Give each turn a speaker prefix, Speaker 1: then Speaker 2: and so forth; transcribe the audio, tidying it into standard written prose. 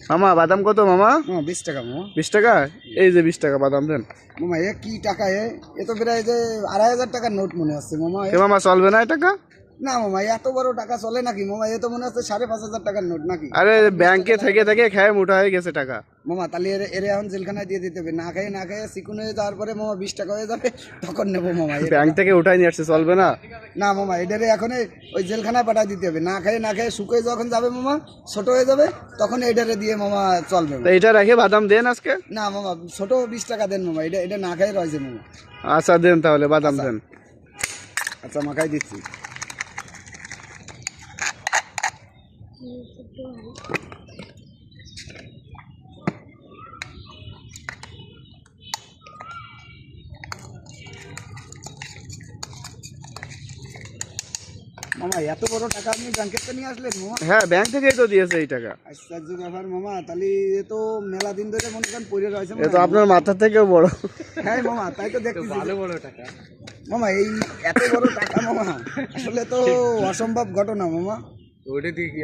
Speaker 1: মামা বাদাম কত মামা?
Speaker 2: 20 টাকা মামা।
Speaker 1: 20 টাকা? এই যে 20 টাকা বাদাম দেন
Speaker 2: মামা। এ কি টাকা? এ তো প্রায় যে 2500 টাকার নোট মনে হচ্ছে মামা।
Speaker 1: এ মামা চলবে না এই টাকা?
Speaker 2: না মামা, এত বড় টাকা চলে নাকি মামা? এ তো মনে হচ্ছে 5,500 টাকার নোট নাকি?
Speaker 1: আরে ব্যাংকে থেকে থেকে খেয়ে মোটা হয়ে গেছে টাকা
Speaker 2: মামা। তাহলে এর এখন জেলখানায় দিয়ে দিতে হবে। না খেয়ে চিকুন হয়ে যাওয়ার পরে মামা 20 টাকা হয়ে যাবে, তখন নেবো মামা।
Speaker 1: ব্যাংক থেকে উঠাই নিয়ে আসছে, চলবে না?
Speaker 2: না মামা, এটারে এখন ওই জেলখানায় পাঠাই দিতে হবে। না খেয়ে শুকিয়ে যখন যাবে মামা, ছোট হয়ে যাবে, তখন এটারে দিয়ে মামা চলবে।
Speaker 1: এটা রেখে বাদাম দেন আজকে।
Speaker 2: না মামা, ছোট 20 টাকা দেন মামা। এটা না খেয়ে রয়েছে মামা।
Speaker 1: আচ্ছা দেন তাহলে বাদাম দেন।
Speaker 2: আচ্ছা মাখাই দিচ্ছি। মামা এত বড় টাকা আপনি ব্যাংকের থেকে নিয়ে আসলেন মামা?
Speaker 1: হ্যাঁ ব্যাংক থেকেই তো দিয়েছে এই টাকা।
Speaker 2: আশ্চর্য ব্যাপার মামা। তাহলে এ তো মেলা দিন ধরে মনে করেন পড়ে রয়েছে।
Speaker 1: এ তো আপনার মাথা থেকেও বড়।
Speaker 2: হ্যাঁ মামা, তাই তো দেখতেছি।
Speaker 3: ভালো বড় টাকা
Speaker 2: মামা, এই এত বড় টাকা মামা আসলে তো অসম্ভব ঘটনা মামা।
Speaker 3: ওটা দিয়ে কি